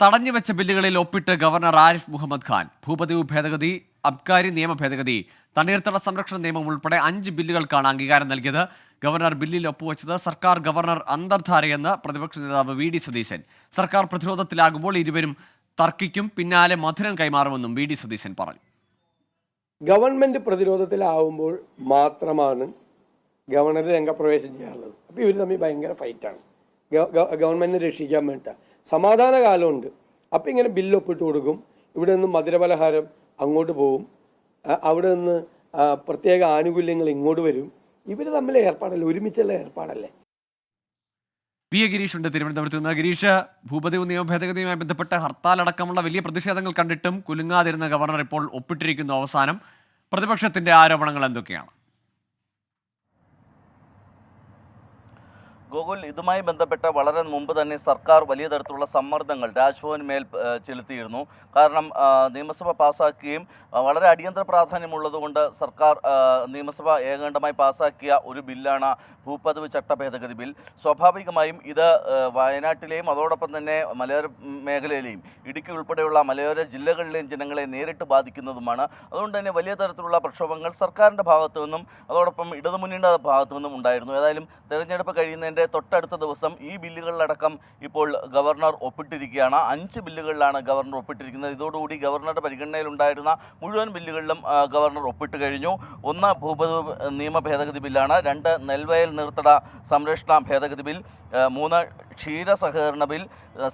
തടഞ്ഞുവെച്ച ബില്ലുകളിൽ ഒപ്പിട്ട് ഗവർണർ ആരിഫ് മുഹമ്മദ് ഖാൻ. ഭൂപതിവ് ഭേദഗതി, അബ്കാരി നിയമ ഭേദഗതി, തണ്ണീർത്തട സംരക്ഷണ നിയമം ഉൾപ്പെടെ 5 ബില്ലുകൾക്കാണ് അംഗീകാരം നൽകിയത്. ഗവർണർ ബില്ലിൽ ഒപ്പുവെച്ചത് സർക്കാർ ഗവർണർ അന്തർധാരയെന്ന് പ്രതിപക്ഷ നേതാവ് വി.ഡി. സതീശൻ. സർക്കാർ പ്രതിരോധത്തിലാകുമ്പോൾ ഇരുവരും തർക്കിക്കും, പിന്നാലെ മധുരം കൈമാറുമെന്നും വി.ഡി. സതീശൻ പറഞ്ഞു. ഗവൺമെന്റ് പ്രതിരോധത്തിലാവുമ്പോൾ മാത്രമാണ് ഗവർണർ രംഗപ്രവേശം ചെയ്യാറുള്ളത്. അപ്പോൾ ഇവർ തമ്മിൽ ഭയങ്കര ഫൈറ്റാണ്. ഗവൺമെന്റിനെ രക്ഷിക്കാൻ വേണ്ട സമാധാന കാലമുണ്ട്. അപ്പം ഇങ്ങനെ ബില്ല് ഒപ്പിട്ട് കൊടുക്കും. ഇവിടെ നിന്ന് മധുരപലഹാരം അങ്ങോട്ട് പോകും, അവിടെ നിന്ന് പ്രത്യേക ആനുകൂല്യങ്ങൾ ഇങ്ങോട്ട് വരും. ഇവർ തമ്മിലെ ഏർപ്പാടല്ലേ, ഒരുമിച്ചുള്ള ഏർപ്പാടല്ലേ. പി എ ഗിരീഷ് ഉണ്ട് തിരുവനന്തപുരത്ത് നിന്ന്. ഗിരീഷ്, ഭൂപതിവ് നിയമ ഭേദഗതിയുമായി ബന്ധപ്പെട്ട് ഹർത്താൽ അടക്കമുള്ള വലിയ പ്രതിഷേധങ്ങൾ കണ്ടിട്ടും കുലുങ്ങാതിരുന്ന ഗവർണർ ഇപ്പോൾ ഒപ്പിട്ടിരിക്കുന്നു. അവസാനം പ്രതിപക്ഷത്തിന്റെ ആരോപണങ്ങൾ എന്തൊക്കെയാണ്? ഗോകുൽ, ഇതുമായി ബന്ധപ്പെട്ട് വളരെ മുമ്പ് തന്നെ സർക്കാർ വലിയ തരത്തിലുള്ള സമ്മർദ്ദങ്ങൾ രാജ്ഭവന് മേൽ ചെലുത്തിയിരുന്നു. കാരണം നിയമസഭ പാസ്സാക്കുകയും വളരെ അടിയന്തര പ്രാധാന്യമുള്ളതുകൊണ്ട് സർക്കാർ നിയമസഭ ഏകകണ്ഠമായി പാസ്സാക്കിയ ഒരു ബില്ലാണ് ഭൂപതിവ് ചട്ട ഭേദഗതി ബിൽ. സ്വാഭാവികമായും ഇത് വയനാട്ടിലെയും അതോടൊപ്പം തന്നെ മലയോര മേഖലയിലെയും ഇടുക്കി ഉൾപ്പെടെയുള്ള മലയോര ജില്ലകളിലെയും ജനങ്ങളെ നേരിട്ട് ബാധിക്കുന്നതുമാണ്. അതുകൊണ്ട് തന്നെ വലിയ തരത്തിലുള്ള പ്രക്ഷോഭങ്ങൾ സർക്കാരിൻ്റെ ഭാഗത്തു നിന്നും അതോടൊപ്പം ഇടതുമുന്നണിയുടെ ഭാഗത്തു നിന്നും ഉണ്ടായിരുന്നു. ഏതായാലും തെരഞ്ഞെടുപ്പ് കഴിയുന്നതിൻ്റെ തൊട്ടടുത്ത ദിവസം ഈ ബില്ലുകളിലടക്കം ഇപ്പോൾ ഗവർണർ ഒപ്പിട്ടിരിക്കുകയാണ്. 5 ബില്ലുകളിലാണ് ഗവർണർ ഒപ്പിട്ടിരിക്കുന്നത്. ഇതോടുകൂടി ഗവർണറുടെ പരിഗണനയിലുണ്ടായിരുന്ന മുഴുവൻ ബില്ലുകളിലും ഗവർണർ ഒപ്പിട്ട് കഴിഞ്ഞു. 1 ഭൂപതിവ് നിയമ ഭേദഗതി ബില്ലാണ്, 2 നെൽവയൽ നീർത്തട സംരക്ഷണ ഭേദഗതി ബിൽ, 3 ക്ഷീര സഹകരണ ബിൽ,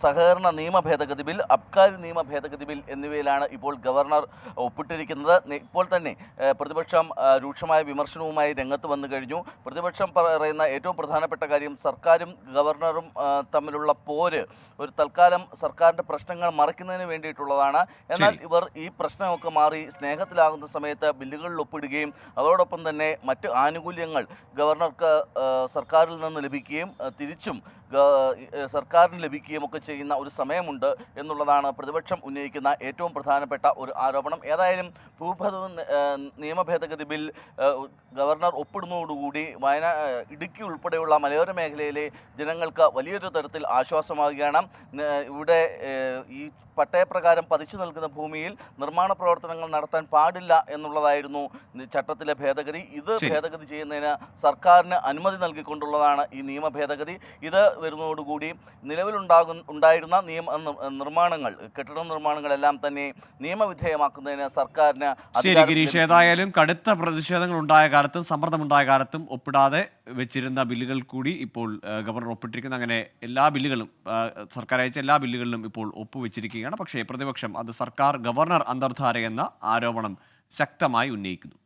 സഹകരണ നിയമ ഭേദഗതി ബിൽ, അബ്കാരി നിയമ ഭേദഗതി ബിൽ എന്നിവയിലാണ് ഇപ്പോൾ ഗവർണർ ഒപ്പിട്ടിരിക്കുന്നത്. ഇപ്പോൾ തന്നെ പ്രതിപക്ഷം രൂക്ഷമായ വിമർശനവുമായി രംഗത്ത് വന്നു കഴിഞ്ഞു. പ്രതിപക്ഷം പറയുന്ന ഏറ്റവും പ്രധാനപ്പെട്ട കാര്യം സർക്കാരും ഗവർണറും തമ്മിലുള്ള പോര് ഒരു തൽക്കാലം സർക്കാരിൻ്റെ പ്രശ്നങ്ങൾ മറയ്ക്കുന്നതിന് വേണ്ടിയിട്ടുള്ളതാണ്. എന്നാൽ ഇവർ ഈ പ്രശ്നമൊക്കെ മാറി സ്നേഹത്തിലാകുന്ന സമയത്ത് ബില്ലുകളിൽ ഒപ്പിടുകയും അതോടൊപ്പം തന്നെ മറ്റ് ആനുകൂല്യങ്ങൾ ഗവർണർക്ക് സർക്കാരിൽ നിന്ന് ലഭിക്കുകയും തിരിച്ചും സർക്കാരിന് ലഭിക്കുകയും ഒക്കെ ചെയ്യുന്ന ഒരു സമയമുണ്ട് എന്നുള്ളതാണ് പ്രതിപക്ഷം ഉന്നയിക്കുന്ന ഏറ്റവും പ്രധാനപ്പെട്ട ഒരു ആരോപണം. ഏതായാലും ഭൂപതിവ് നിയമ ഭേദഗതി ബിൽ ഗവർണർ ഒപ്പിടുന്നതോടുകൂടി ഇടുക്കി ഉൾപ്പെടെയുള്ള മലയോര മേഖലയിലെ ജനങ്ങൾക്ക് വലിയൊരു തരത്തിൽ ആശ്വാസമാവുകയാണ്. ഇവിടെ ഈ പട്ടയപ്രകാരം പതിച്ചു നൽകുന്ന ഭൂമിയിൽ നിർമ്മാണ പ്രവർത്തനങ്ങൾ നടത്താൻ പാടില്ല എന്നുള്ളതായിരുന്നു ചട്ടത്തിലെ ഭേദഗതി. ഇത് ഭേദഗതി ചെയ്യുന്നതിന് സർക്കാരിന് അനുമതി നൽകിക്കൊണ്ടുള്ളതാണ് ഈ നിയമ ഭേദഗതി. ഇത് വരുന്നതോടുകൂടി ഉണ്ടായിരുന്ന നിർമ്മാണങ്ങൾ, കെട്ടിട നിർമ്മാണങ്ങളെല്ലാം തന്നെ നിയമവിധേയമാക്കുന്നതിന് സർക്കാരിന്. ശരി ഗിരീഷ്, ഏതായാലും കടുത്ത പ്രതിഷേധങ്ങൾ ഉണ്ടായ കാലത്തും സമ്മർദ്ദമുണ്ടായ കാലത്തും ഒപ്പിടാതെ വെച്ചിരുന്ന ബില്ലുകൾ കൂടി ഇപ്പോൾ ഗവർണർ ഒപ്പിട്ടിരിക്കുന്നു. അങ്ങനെ എല്ലാ ബില്ലുകളും, സർക്കാർ അയച്ച എല്ലാ ബില്ലുകളിലും ഇപ്പോൾ ഒപ്പുവെച്ചിരിക്കുകയാണ്. പക്ഷേ പ്രതിപക്ഷം അത് സർക്കാർ ഗവർണർ അന്തർധാര എന്ന ആരോപണം ശക്തമായി ഉന്നയിക്കുന്നു.